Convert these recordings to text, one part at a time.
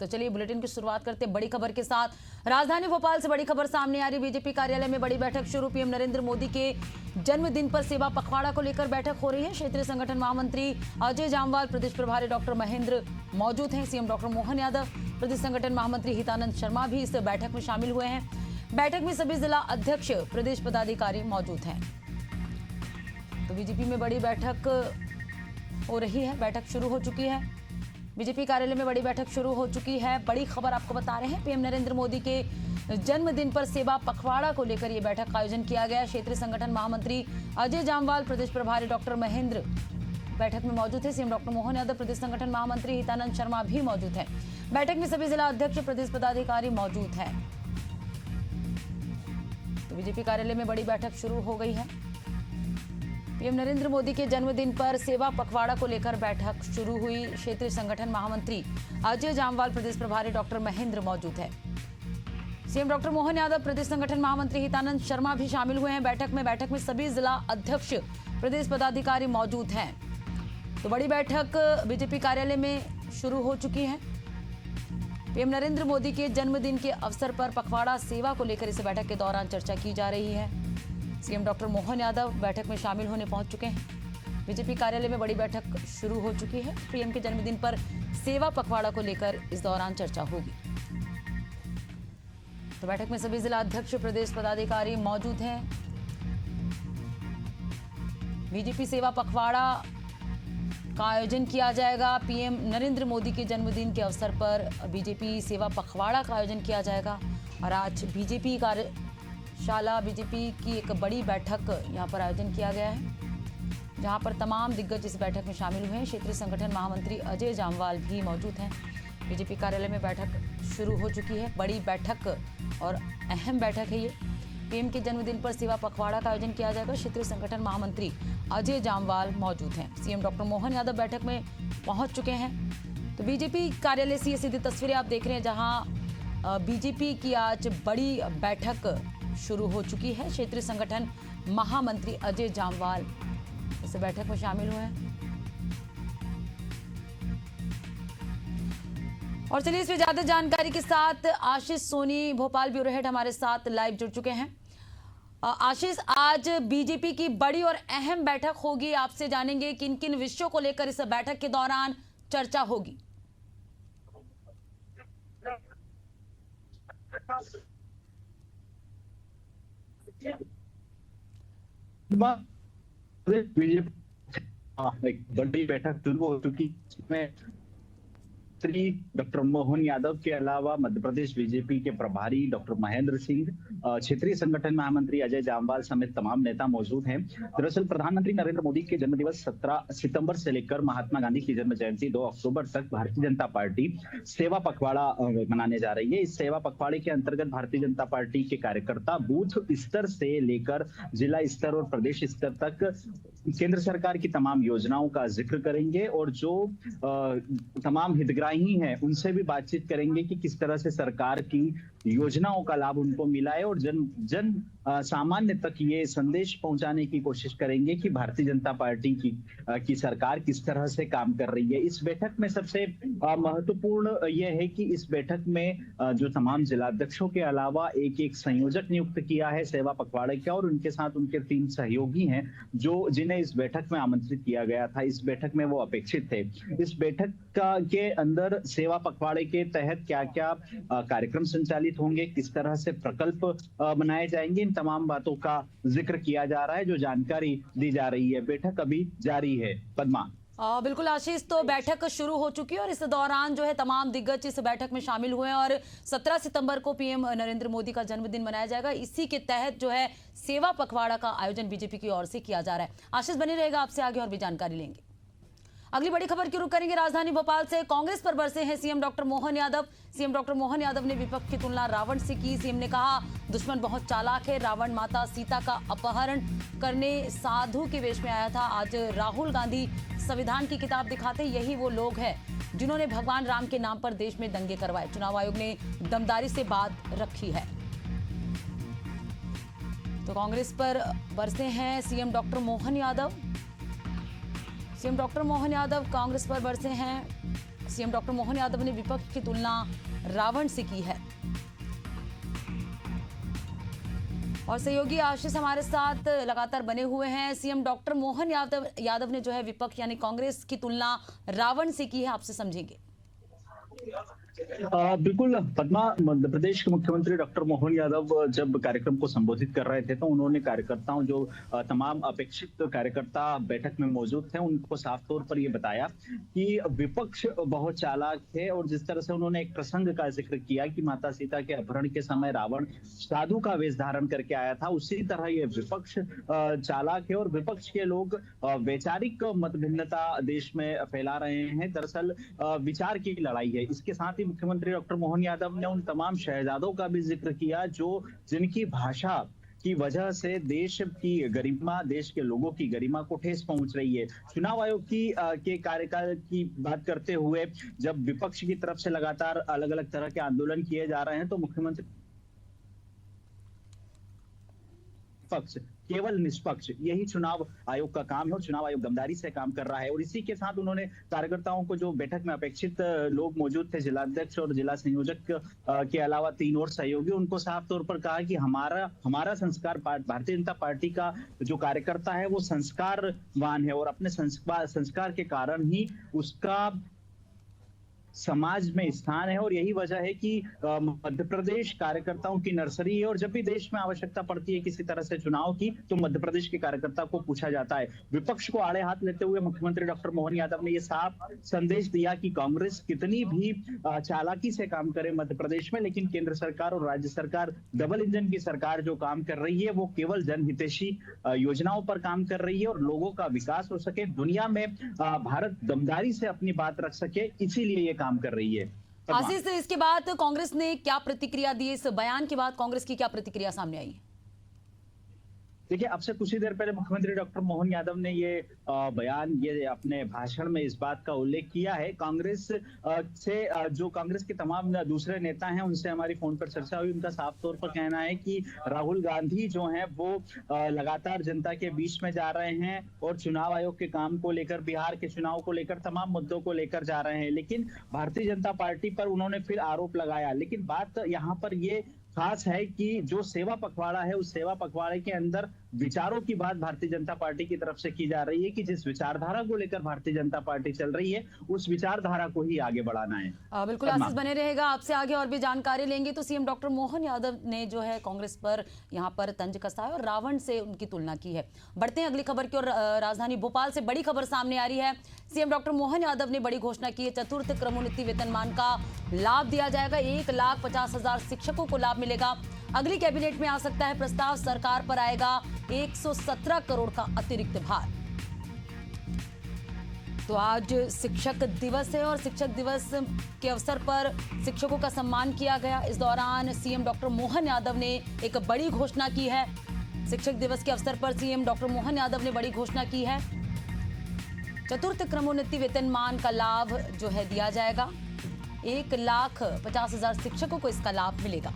तो चलिए बुलेटिन की शुरुआत करते हैं बड़ी खबर के साथ। राजधानी भोपाल से बड़ी खबर सामने आ रही। बीजेपी कार्यालय में बड़ी बैठक शुरू। पीएम नरेंद्र मोदी के जन्मदिन पर सेवा पखवाड़ा को लेकर बैठक हो रही है। क्षेत्रीय संगठन महामंत्री अजय जामवाल, प्रदेश प्रभारी डॉक्टर महेंद्र मौजूद हैं। सीएम डॉक्टर मोहन यादव, प्रदेश संगठन महामंत्री हितानंद शर्मा भी इस बैठक में शामिल हुए हैं। बैठक में सभी जिला अध्यक्ष, प्रदेश पदाधिकारी मौजूद हैं। तो बीजेपी में बड़ी बैठक हो रही है। बैठक शुरू हो चुकी है। बीजेपी कार्यालय में बड़ी बैठक शुरू हो चुकी है। बड़ी खबर आपको बता रहे हैं। पीएम नरेंद्र मोदी के जन्मदिन पर सेवा पखवाड़ा को लेकर यह बैठक का आयोजन किया गया। क्षेत्रीय संगठन महामंत्री अजय जामवाल, प्रदेश प्रभारी डॉक्टर महेंद्र बैठक में मौजूद है। सीएम डॉक्टर मोहन यादव, प्रदेश संगठन महामंत्री हितानंद शर्मा भी मौजूद हैं। बैठक में सभी जिला अध्यक्ष, प्रदेश पदाधिकारी मौजूद हैं। तो बीजेपी कार्यालय में बड़ी बैठक शुरू हो गई है। पीएम नरेंद्र मोदी के जन्मदिन पर सेवा पखवाड़ा को लेकर बैठक शुरू हुई। क्षेत्रीय संगठन महामंत्री अजय जामवाल, प्रदेश प्रभारी डॉक्टर महेंद्र मौजूद है। सीएम डॉक्टर मोहन यादव, प्रदेश संगठन महामंत्री हितानंद शर्मा भी शामिल हुए हैं। बैठक में सभी जिला अध्यक्ष, प्रदेश पदाधिकारी मौजूद हैं। तो बड़ी बैठक बीजेपी कार्यालय में शुरू हो चुकी है। पीएम नरेंद्र मोदी के जन्मदिन के अवसर पर पखवाड़ा सेवा को लेकर इस बैठक के दौरान चर्चा की जा रही है। सीएम डॉक्टर मोहन यादव बैठक में शामिल होने पहुंच चुके हैं। बीजेपी कार्यालय में बड़ी बैठक शुरू हो चुकी है। पीएम के जन्मदिन पर सेवा पखवाड़ा को लेकर इस दौरान चर्चा होगी। तो बैठक में सभी जिला अध्यक्ष, प्रदेश पदाधिकारी मौजूद हैं। बीजेपी सेवा पखवाड़ा का आयोजन किया जाएगा। पीएम नरेंद्र मोदी के जन्मदिन के अवसर पर बीजेपी सेवा पखवाड़ा का आयोजन किया जाएगा। और आज बीजेपी कार्यशाला, बीजेपी की एक बड़ी बैठक यहां पर आयोजन किया गया है, जहां पर तमाम दिग्गज इस बैठक में शामिल हुए हैं। क्षेत्रीय संगठन महामंत्री अजय जामवाल भी मौजूद हैं। बीजेपी कार्यालय में बैठक शुरू हो चुकी है। बड़ी बैठक और अहम बैठक है ये। पीएम के जन्मदिन पर सेवा पखवाड़ा का आयोजन किया जाएगा। क्षेत्रीय संगठन महामंत्री अजय जामवाल मौजूद हैं। सीएम डॉक्टर मोहन यादव बैठक में पहुंच चुके हैं। तो बीजेपी कार्यालय से ये सीधी तस्वीरें आप देख रहे हैं, जहां बीजेपी की आज बड़ी बैठक शुरू हो चुकी है। क्षेत्रीय संगठन महामंत्री अजय जामवाल इस बैठक में शामिल हुए हैं। और चलिए इसमें ज्यादा जानकारी के साथ आशीष सोनी, भोपाल ब्यूरो हेड, हमारे साथ लाइव जुड़ चुके हैं। आशीष, आज बीजेपी की बड़ी और अहम बैठक होगी। आपसे जानेंगे किन किन विषयों को लेकर इस बैठक के दौरान चर्चा होगी। एक बड़ी बैठक शुरू हो चुकी है। श्री डॉक्टर मोहन यादव के अलावा मध्य प्रदेश बीजेपी के प्रभारी डॉक्टर महेंद्र सिंह, क्षेत्रीय संगठन महामंत्री अजय जामवाल समेत तमाम नेता मौजूद हैं। दरअसल प्रधानमंत्री नरेंद्र मोदी के जन्मदिवस 17 सितंबर से लेकर महात्मा गांधी की जन्म जयंती 2 अक्टूबर तक भारतीय जनता पार्टी सेवा पखवाड़ा मनाने जा रही है। इस सेवा पखवाड़े के अंतर्गत भारतीय जनता पार्टी के कार्यकर्ता बूथ स्तर से लेकर जिला स्तर और प्रदेश स्तर तक केंद्र सरकार की तमाम योजनाओं का जिक्र करेंगे और जो तमाम हितग्राही हैं उनसे भी बातचीत करेंगे कि किस तरह से सरकार की योजनाओं का लाभ उनको मिला है और जन सामान्य तक ये संदेश पहुंचाने की कोशिश करेंगे कि भारतीय जनता पार्टी की सरकार किस तरह से काम कर रही है। इस बैठक में सबसे महत्वपूर्ण यह है कि इस बैठक में जो तमाम जिलाध्यक्षों के अलावा एक संयोजक नियुक्त किया है सेवा पखवाड़े का, और उनके साथ उनके 3 सहयोगी हैं जिन्हें इस बैठक में आमंत्रित किया गया था। इस बैठक में वो अपेक्षित थे। इस बैठक के अंदर सेवा पखवाड़े के तहत क्या क्या कार्यक्रम संचालित होंगे, किस तरह से प्रकल्प बनाए जाएंगे, इन तमाम बातों का जिक्र किया जा रहा है, जो जानकारी दी जा रही है। बैठक अभी जारी है। पद्मा। बिल्कुल आशीष, तो बैठक शुरू हो चुकी है और इस दौरान जो है तमाम दिग्गज इस बैठक में शामिल हुए हैं और 17 सितंबर को पीएम नरेंद्र मोदी का जन्मदिन मनाया जाएगा। इसी के तहत जो है सेवा पखवाड़ा का आयोजन बीजेपी की ओर से किया जा रहा है। आशीष बने रहेगा, आपसे आगे और भी जानकारी लेंगे। अगली बड़ी खबर की रुख करेंगे राजधानी भोपाल से। कांग्रेस पर बरसे हैं CM doctor Mohan Yadav. CM doctor Mohan Yadav ने विपक्ष की तुलना रावण से की। सीएम ने कहा, दुश्मन बहुत चालाक है। रावण माता सीता का अपहरण करने साधु के वेश में आया था। आज राहुल गांधी संविधान की किताब दिखाते, यही वो लोग हैं जिन्होंने भगवान राम के नाम पर देश में दंगे करवाए। चुनाव आयोग ने दमदारी से बात रखी है। तो कांग्रेस पर बरसे हैं CM doctor Mohan Yadav. CM doctor Mohan Yadav Congress पर बरसे हैं सीएम डॉक्टर मोहन यादव ने विपक्ष की तुलना रावण से की है। और सहयोगी आशीष हमारे साथ लगातार बने हुए हैं। सीएम डॉक्टर मोहन यादव ने जो है विपक्ष यानी कांग्रेस की तुलना रावण से की है, आपसे समझेंगे। बिल्कुल पद्मा, मध्य प्रदेश के मुख्यमंत्री डॉक्टर मोहन यादव जब कार्यक्रम को संबोधित कर रहे थे तो उन्होंने कार्यकर्ताओं जो तमाम अपेक्षित कार्यकर्ता बैठक में मौजूद थे उनको साफ तौर पर ये बताया कि विपक्ष बहुत चालाक है। और जिस तरह से उन्होंने एक प्रसंग का जिक्र किया कि माता सीता के अपहरण के समय रावण साधु का वेश धारण करके आया था, उसी तरह ये विपक्ष चालाक है और विपक्ष के लोग वैचारिक मतभिन्नता देश में फैला रहे हैं। दरअसल विचार की लड़ाई है। इसके साथ ही मुख्यमंत्री डॉक्टर मोहन यादव ने उन तमाम शहजादों का भी जिक्र किया जिनकी भाषा की वजह से देश की गरिमा, देश के लोगों की गरिमा को ठेस पहुंच रही है। चुनाव आयोग के कार्यकाल की बात करते हुए जब विपक्ष की तरफ से लगातार अलग अलग तरह के आंदोलन किए जा रहे हैं तो मुख्यमंत्री पक्ष केवल निष्पक्ष, यही चुनाव आयोग का काम है और चुनाव आयोग दमदारी से काम कर रहा है। और इसी के साथ उन्होंने कार्यकर्ताओं को, जो बैठक में अपेक्षित लोग मौजूद थे, जिलाध्यक्ष और जिला संयोजक के अलावा 3 और सहयोगी, उनको साफ तौर पर कहा कि हमारा संस्कार, भारतीय जनता पार्टी का जो कार्यकर्ता है वो संस्कारवान है और अपने संस्कार के कारण ही उसका समाज में स्थान है। और यही वजह है कि मध्य प्रदेश कार्यकर्ताओं की नर्सरी है और जब भी देश में आवश्यकता पड़ती है किसी तरह से चुनाव की तो मध्य प्रदेश के कार्यकर्ता को पूछा जाता है। विपक्ष को आड़े हाथ लेते हुए मुख्यमंत्री डॉक्टर मोहन यादव ने यह साफ संदेश दिया कि कांग्रेस कितनी भी चालाकी से काम करे मध्य प्रदेश में, लेकिन केंद्र सरकार और राज्य सरकार, डबल इंजन की सरकार जो काम कर रही है वो केवल जनहितैषी योजनाओं पर काम कर रही है और लोगों का विकास हो सके, दुनिया में भारत दमदारी से अपनी बात रख सके, इसीलिए ये काम कर रही है। आशीष, इसके बाद कांग्रेस ने क्या प्रतिक्रिया दी? इस बयान के बाद कांग्रेस की क्या प्रतिक्रिया सामने आई? देखिए, अब से कुछ ही देर पहले मुख्यमंत्री डॉक्टर मोहन यादव ने ये बयान, ये अपने भाषण में इस बात का उल्लेख किया है। कांग्रेस से जो कांग्रेस के तमाम दूसरे नेता हैं उनसे हमारी फोन पर चर्चा हुई। उनका साफ तौर पर कहना है कि राहुल गांधी जो हैं वो लगातार जनता के बीच में जा रहे हैं और चुनाव आयोग के काम को लेकर, बिहार के चुनाव को लेकर, तमाम मुद्दों को लेकर जा रहे हैं। लेकिन भारतीय जनता पार्टी पर उन्होंने फिर आरोप लगाया। लेकिन बात यहाँ पर ये खास है कि जो सेवा पखवाड़ा है उस सेवा पखवाड़े के अंदर विचारों की बात भारतीय जनता पार्टी की तरफ से की जा रही है कि जिस विचारधारा को लेकर भारतीय जनता पार्टी चल रही है उस विचारधारा को ही आगे बढ़ाना है। बिल्कुल आशीष बने रहेगा, आपसे आगे और भी जानकारी लेंगे। तो सीएम डॉक्टर मोहन यादव ने जो है कांग्रेस पर यहाँ पर तंज कसा है और रावण से उनकी तुलना की है। बढ़ते हैं अगली खबर की और राजधानी भोपाल से बड़ी खबर सामने आ रही है। सीएम डॉक्टर मोहन यादव ने बड़ी घोषणा की है। चतुर्थ क्रमोन्नति वेतनमान का लाभ दिया जाएगा। 1,50,000 शिक्षकों को लाभ मिलेगा। अगली कैबिनेट में आ सकता है प्रस्ताव, सरकार पर आएगा 117 करोड़ का अतिरिक्त भार। तो आज शिक्षक दिवस है और शिक्षक दिवस के अवसर पर शिक्षकों का सम्मान किया गया। इस दौरान सीएम डॉक्टर मोहन यादव ने एक बड़ी घोषणा की है। शिक्षक दिवस के अवसर पर सीएम डॉक्टर मोहन यादव ने बड़ी घोषणा की है। चतुर्थ क्रमोन्नति वेतनमान का लाभ जो है दिया जाएगा। 1,50,000 शिक्षकों को इसका लाभ मिलेगा।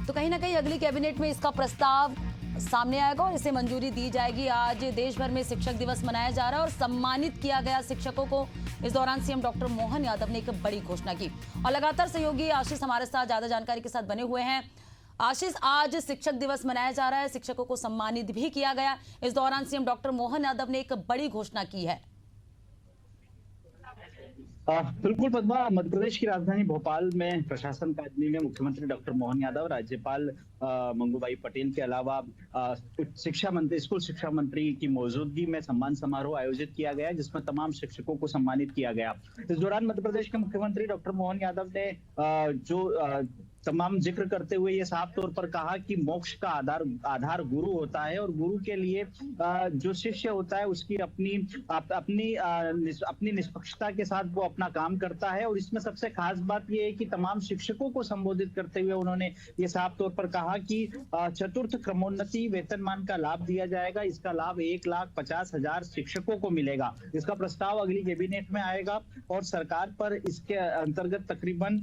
तो कहीं ना कहीं अगली कैबिनेट में इसका प्रस्ताव सामने आएगा और इसे मंजूरी दी जाएगी। आज देश भर में शिक्षक दिवस मनाया जा रहा है और सम्मानित किया गया शिक्षकों को। इस दौरान सीएम डॉक्टर मोहन यादव ने एक बड़ी घोषणा की और लगातार सहयोगी आशीष हमारे साथ ज्यादा जानकारी के साथ बने हुए हैं। आशीष, आज शिक्षक दिवस मनाया जा रहा है, शिक्षकों को सम्मानित भी किया गया। इस दौरान सीएम डॉक्टर मोहन यादव ने एक बड़ी घोषणा की है। बिल्कुल पद्मा, मध्य प्रदेश की राजधानी भोपाल में प्रशासन अकादमी में मुख्यमंत्री डॉक्टर मोहन यादव, राज्यपाल मंगूबाई पटेल के अलावा स्कूल शिक्षा मंत्री की मौजूदगी में सम्मान समारोह आयोजित किया गया जिसमें तमाम शिक्षकों को सम्मानित किया गया। इस दौरान मध्य प्रदेश के मुख्यमंत्री डॉक्टर मोहन यादव ने तमाम जिक्र करते हुए ये साफ तौर पर कहा कि मोक्ष का आधार गुरु होता है और गुरु के लिए जो शिष्य होता है उसकी अपनी निष्पक्षता के साथ वो अपना काम करता है। और इसमें सबसे खास बात ये है कि तमाम शिक्षकों को संबोधित करते हुए उन्होंने ये साफ तौर पर कहा कि चतुर्थ क्रमोन्नति वेतनमान का लाभ दिया जाएगा। इसका लाभ 1,50,000 शिक्षकों को मिलेगा। इसका प्रस्ताव अगली कैबिनेट में आएगा और सरकार पर इसके अंतर्गत तकरीबन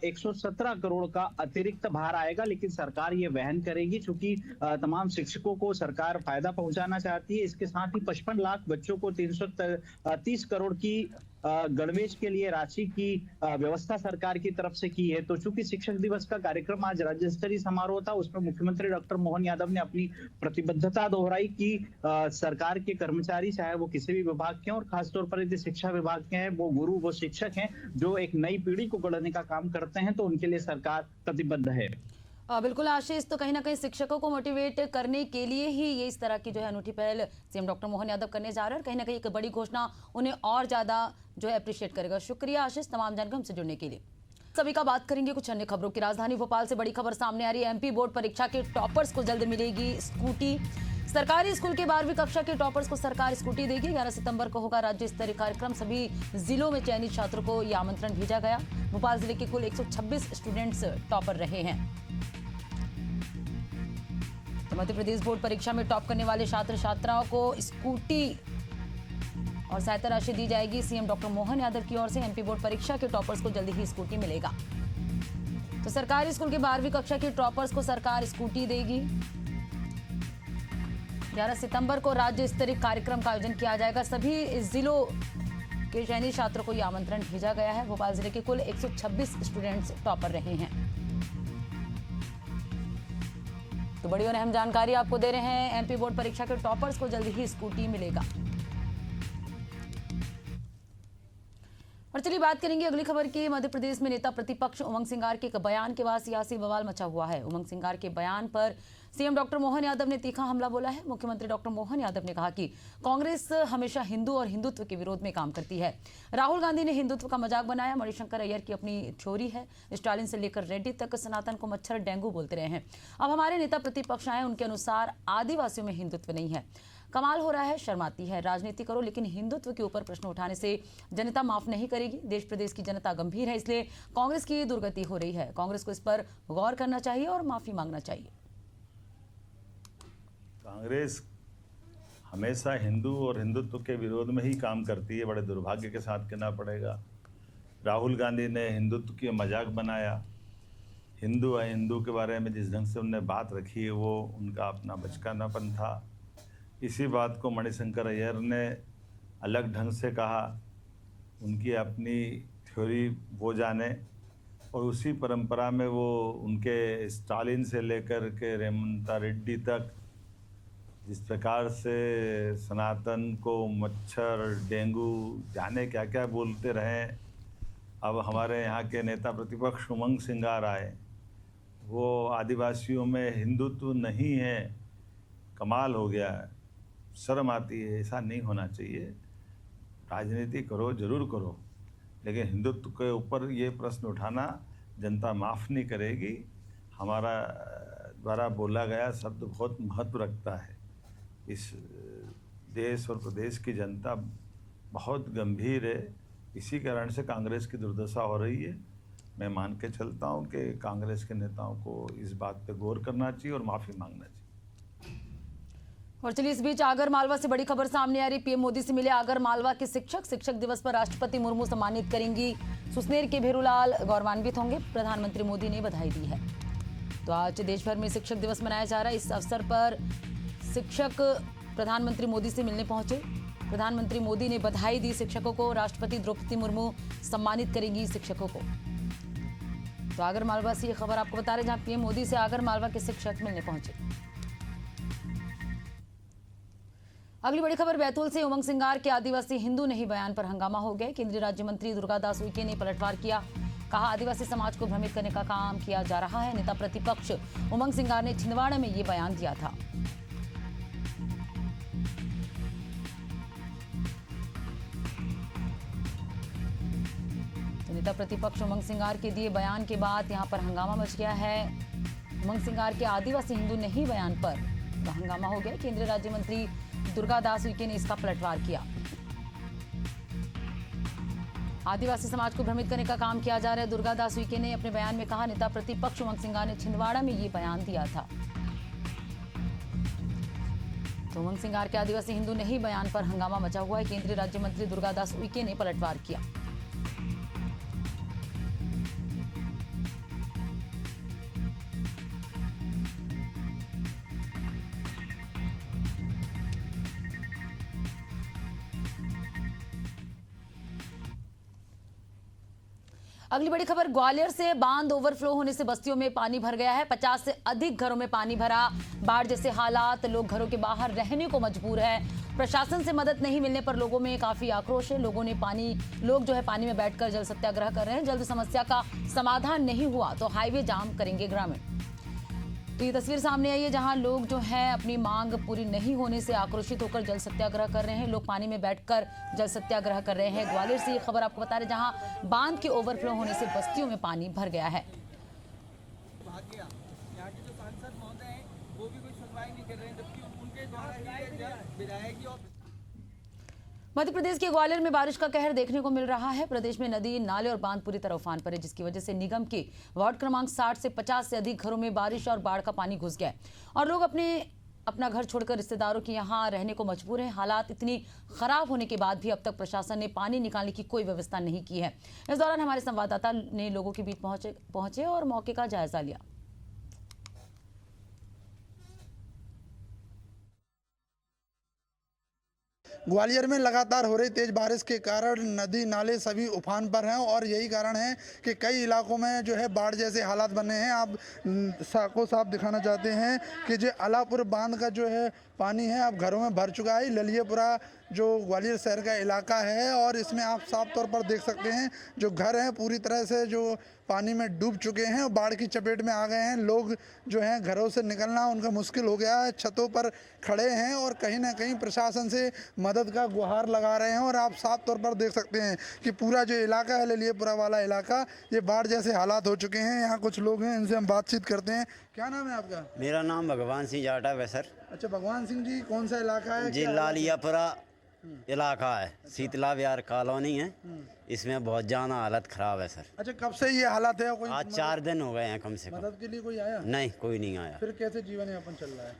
117 करोड़ का अतिरिक्त भार आएगा, लेकिन सरकार ये वहन करेगी क्योंकि तमाम शिक्षकों को सरकार फायदा पहुंचाना चाहती है। इसके साथ ही 55 लाख बच्चों को 330 करोड़ की गणवेश के लिए राशि की व्यवस्था सरकार की तरफ से की है। तो चूंकि शिक्षक दिवस का कार्यक्रम आज राज्य स्तरीय समारोह था, उसमें मुख्यमंत्री डॉक्टर मोहन यादव ने अपनी प्रतिबद्धता दोहराई कि सरकार के कर्मचारी चाहे वो किसी भी विभाग के हैं, और खासतौर पर यदि शिक्षा विभाग के हैं, वो गुरु वो शिक्षक हैं जो एक नई पीढ़ी को गढ़ने का काम करते हैं, तो उनके लिए सरकार प्रतिबद्ध है। बिल्कुल आशीष, तो कहीं ना कहीं शिक्षकों को मोटिवेट करने के लिए ही ये इस तरह की जो है अनूठी पहल सीएम डॉक्टर मोहन यादव करने जा रहे हैं, और कहीं ना कहीं एक बड़ी घोषणा उन्हें और ज्यादा जो है अप्रिशिएट करेगा। शुक्रिया आशीष तमाम जानकारी हमसे जुड़ने के लिए। सभी का बात करेंगे कुछ अन्य खबरों की। राजधानी भोपाल से बड़ी खबर सामने आ रही है। एमपी बोर्ड परीक्षा के टॉपर्स को जल्द मिलेगी स्कूटी। सरकारी स्कूल के 12वीं कक्षा के टॉपर्स को सरकार स्कूटी देगी। 11 सितंबर को होगा राज्य स्तरीय कार्यक्रम। सभी जिलों में चयनित छात्रों को यह आमंत्रण भेजा गया। भोपाल जिले के कुल 126 स्टूडेंट्स टॉपर रहे हैं। तो मध्य प्रदेश बोर्ड परीक्षा में टॉप करने वाले छात्र छात्राओं को स्कूटी और सहायता राशि दी जाएगी। सीएम डॉक्टर मोहन यादव की ओर से एमपी बोर्ड परीक्षा के टॉपर्स को जल्दी ही स्कूटी मिलेगा। तो सरकारी स्कूल के 12वीं कक्षा के टॉपर्स को सरकार स्कूटी देगी। 11 सितंबर को राज्य स्तरीय कार्यक्रम का आयोजन किया जाएगा। सभी जिलों के चयनित छात्रों को यह आमंत्रण भेजा गया है। भोपाल जिले के कुल 126 स्टूडेंट्स टॉपर रहे हैं। तो बड़ी और अहम जानकारी आपको दे रहे हैं। एमपी बोर्ड परीक्षा के टॉपर्स को जल्द ही स्कूटी मिलेगा। और चलिए बात करेंगे अगली खबर की। मध्य प्रदेश में नेता प्रतिपक्ष उमंग सिंगार के एक बयान के बाद सियासी बवाल मचा हुआ है। उमंग सिंगार के बयान पर सीएम डॉक्टर मोहन यादव ने तीखा हमला बोला है। मुख्यमंत्री डॉक्टर मोहन यादव ने कहा कि कांग्रेस हमेशा हिंदू और हिंदुत्व के विरोध में काम करती है। राहुल गांधी ने हिंदुत्व का मजाक बनाया। मणिशंकर अय्यर की अपनी थ्योरी है। स्टालिन से लेकर रेड्डी तक सनातन को मच्छर डेंगू बोलते रहे हैं। अब हमारे नेता प्रतिपक्ष आए, उनके अनुसार आदिवासियों में हिंदुत्व नहीं है। कमाल हो रहा है, शर्माती है। राजनीति करो लेकिन हिंदुत्व के ऊपर प्रश्न उठाने से जनता माफ नहीं करेगी। देश प्रदेश की जनता गंभीर है, इसलिए कांग्रेस की दुर्गति हो रही है। कांग्रेस को इस पर गौर करना चाहिए और माफी मांगना चाहिए। कांग्रेस हमेशा हिंदू और हिंदुत्व के विरोध में ही काम करती है। बड़े दुर्भाग्य के साथ कहना पड़ेगा। राहुल गांधी ने हिंदुत्व की मजाक बनाया। हिंदू अहिंदू के बारे में जिस ढंग से उन्होंने बात रखी है वो उनका अपना बचकानापन था। इसी बात को मणिशंकर अय्यर ने अलग ढंग से कहा। उनकी अपनी थ्योरी वो जाने, और उसी परंपरा में वो उनके स्टालिन से लेकर के रेवंत रेड्डी तक जिस प्रकार से सनातन को मच्छर डेंगू जाने क्या क्या बोलते रहे। अब हमारे यहाँ के नेता प्रतिपक्ष उमंग सिंगार आए, वो आदिवासियों में हिंदुत्व नहीं है। कमाल हो गया है, शर्म आती है। ऐसा नहीं होना चाहिए। राजनीति करो, जरूर करो, लेकिन हिंदुत्व के ऊपर ये प्रश्न उठाना जनता माफ़ नहीं करेगी। हमारा द्वारा बोला गया शब्द बहुत महत्व रखता है। इस देश और प्रदेश की जनता बहुत गंभीर है। इसी कारण से कांग्रेस की दुर्दशा हो रही है। मैं मान के चलता हूँ कि कांग्रेस के नेताओं को इस बात पे गौर करना चाहिए और माफ़ी मांगना चाहिए। और चलिए इस बीच आगर मालवा से बड़ी खबर सामने आ रही। पीएम मोदी से मिले आगर मालवा के शिक्षक दिवस पर राष्ट्रपति मुर्मू सम्मानित करेंगी। सुसनेर के भेरूलाल गौरवान्वित होंगे। प्रधानमंत्री मोदी ने बधाई दी है। तो आज देश भर में शिक्षक दिवस मनाया जा रहा है। इस अवसर पर शिक्षक प्रधानमंत्री मोदी से मिलने पहुंचे। प्रधानमंत्री मोदी ने बधाई दी शिक्षकों को। राष्ट्रपति द्रौपदी मुर्मू सम्मानित करेंगी शिक्षकों को। तो आगर मालवा से ये खबर आपको बता रहे, जहां पीएम मोदी से आगर मालवा के शिक्षक मिलने पहुंचे। अगली बड़ी खबर बैतूल से। उमंग सिंगार के आदिवासी हिंदू नहीं बयान पर हंगामा हो गया। केंद्रीय राज्य मंत्री दुर्गादास उइके ने पलटवार किया। कहा आदिवासी समाज को भ्रमित करने का काम किया जा रहा है। नेता प्रतिपक्ष उमंग सिंगार ने छिंदवाड़ा में ये बयान दिया था। तो नेता प्रतिपक्ष उमंग सिंगार के दिए बयान के बाद यहां पर हंगामा मच गया है। उमंग सिंगार के आदिवासी हिंदू नहीं बयान पर हंगामा हो गया। केंद्रीय राज्य मंत्री दुर्गादास उइके ने इसका पलटवार किया। आदिवासी समाज को भ्रमित करने का काम किया जा रहा है। दुर्गादास उइके ने अपने बयान में कहा। नेता प्रतिपक्ष उमंग सिंगार ने छिंदवाड़ा में ये बयान दिया था। तो उमंग सिंगार के आदिवासी हिंदू नहीं बयान पर हंगामा मचा हुआ है। केंद्रीय राज्य मंत्री दुर्गादास उइके ने पलटवार किया। अगली बड़ी खबर ग्वालियर से बांध ओवरफ्लो होने से बस्तियों में पानी भर गया है। 50 से अधिक घरों में पानी भरा, बाढ़ जैसे हालात, लोग घरों के बाहर रहने को मजबूर है। प्रशासन से मदद नहीं मिलने पर लोगों में काफी आक्रोश है। लोग जो है पानी में बैठकर जल सत्याग्रह कर रहे हैं। जल्द समस्या का समाधान नहीं हुआ तो हाईवे जाम करेंगे ग्रामीण। तो ये तस्वीर सामने आई है जहां लोग जो है अपनी मांग पूरी नहीं होने से आक्रोशित होकर जल सत्याग्रह कर रहे हैं। लोग पानी में बैठकर जल सत्याग्रह कर रहे हैं। ग्वालियर से ये खबर आपको बता रहे जहां बांध के ओवरफ्लो होने से बस्तियों में पानी भर गया है। यहाँ के जो सांसद महोदय हैं वो भी कोई सुनवाई नहीं कर रहे हैं, जबकि उनके द्वारा विधायक और मध्य प्रदेश के ग्वालियर में बारिश का कहर देखने को मिल रहा है। प्रदेश में नदी, नाले और बांध पूरी तरह उफान पर है, जिसकी वजह से निगम के वार्ड क्रमांक 60 से 50 से अधिक घरों में बारिश और बाढ़ का पानी घुस गया है और लोग अपना घर छोड़कर रिश्तेदारों के यहाँ रहने को मजबूर हैं। हालात इतनी खराब होने के बाद भी अब तक प्रशासन ने पानी निकालने की कोई व्यवस्था नहीं की है। इस दौरान हमारे संवाददाता ने लोगों के बीच पहुंचे और मौके का जायजा लिया। ग्वालियर में लगातार हो रही तेज बारिश के कारण नदी नाले सभी उफान पर हैं और यही कारण है कि कई इलाकों में जो है बाढ़ जैसे हालात बने हैं। आप को साफ दिखाना चाहते हैं कि जो अलापुर बांध का जो है पानी है अब घरों में भर चुका है। ललियापुरा जो ग्वालियर शहर का इलाका है और इसमें आप साफ तौर पर देख सकते हैं जो घर हैं पूरी तरह से जो पानी में डूब चुके हैं और बाढ़ की चपेट में आ गए हैं। लोग जो हैं घरों से निकलना उनका मुश्किल हो गया है, छतों पर खड़े हैं और कहीं ना कहीं प्रशासन से मदद का गुहार लगा रहे हैं। और आप साफ तौर पर देख सकते हैं कि पूरा जो इलाका है ललियापुरा वाला इलाका ये बाढ़ जैसे हालात हो चुके हैं। यहाँ कुछ लोग हैं, इनसे हम बातचीत करते हैं। क्या नाम है आपका? मेरा नाम भगवान सिंह जाटा है सर। अच्छा भगवान सिंह जी, कौन सा इलाका है? जी लालियापुरा इलाका है, शीतला विहार कॉलोनी है। इसमें बहुत ज़्यादा हालत ख़राब है सर। अच्छा कब से ये हालात है? कोई आज 4 दिन हो गए हैं कम से कम। मदद के लिए कोई आया? नहीं, कोई नहीं आया। फिर कैसे जीवन यापन चल रहा है?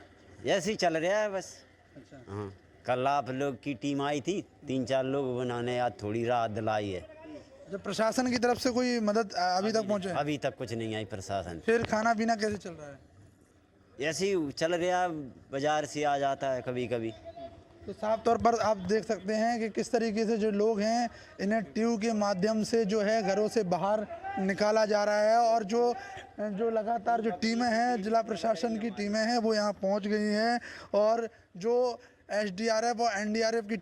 ऐसे ही चल रहा है बस। अच्छा हाँ, कल आप लोग की टीम आई थी, 3-4 लोग बनाने, आज थोड़ी राहत दिलाई है। जब प्रशासन की तरफ से कोई मदद अभी तक पहुँचे? अभी तक कुछ नहीं आई प्रशासन। फिर खाना पीना कैसे चल रहा है? ऐसे ही चल रहा, बाजार से आ जाता है कभी कभी। तो साफ तौर पर आप देख सकते हैं कि किस तरीके से जो लोग हैं इन्हें ट्यूब के माध्यम से जो है घरों से बाहर निकाला जा रहा है और जो लगातार जो टीमें हैं, जिला प्रशासन की टीमें हैं वो यहाँ पहुँच गई हैं और जो SDRF और NDRF की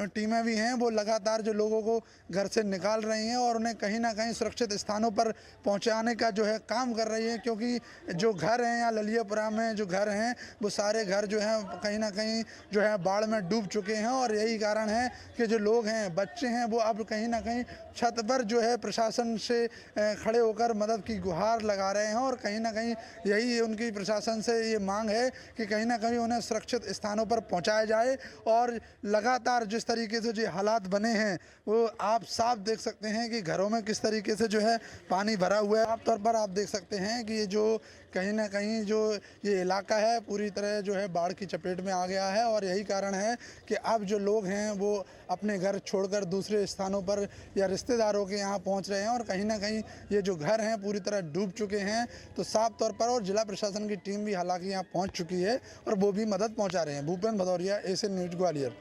टीमें भी हैं वो लगातार जो लोगों को घर से निकाल रही हैं और उन्हें कहीं ना कहीं सुरक्षित स्थानों पर पहुंचाने का जो है काम कर रही हैं। क्योंकि जो घर हैं यहाँ ललियापुरा में जो घर हैं वो सारे घर जो हैं कहीं ना कहीं जो है बाढ़ में डूब चुके हैं और यही कारण है कि जो लोग हैं, बच्चे हैं, वो अब कहीं ना कहीं छत पर जो है प्रशासन से खड़े होकर मदद की गुहार लगा रहे हैं और कहीं ना कहीं यही उनकी प्रशासन से ये मांग है कि कहीं ना कहीं उन्हें सुरक्षित स्थानों पर पहुँचाया जाए। और लगातार जिस तरीके से जो हालात बने हैं वो आप साफ देख सकते हैं कि घरों में किस तरीके से जो है पानी भरा हुआ है। आम तौर पर आप देख सकते हैं कि ये जो कहीं ना कहीं जो ये इलाका है पूरी तरह जो है बाढ़ की चपेट में आ गया है और यही कारण है कि अब जो लोग हैं वो अपने घर छोड़कर दूसरे स्थानों पर या रिश्तेदारों के यहाँ पहुँच रहे हैं और कहीं ना कहीं ये जो घर हैं पूरी तरह डूब चुके हैं। तो साफ तौर पर और जिला प्रशासन की टीम भी हालांकि यहाँ पहुँच चुकी है और वो भी मदद पहुँचा रहे हैं। Bhupendra Bhadauria, Asian news, Gwalior.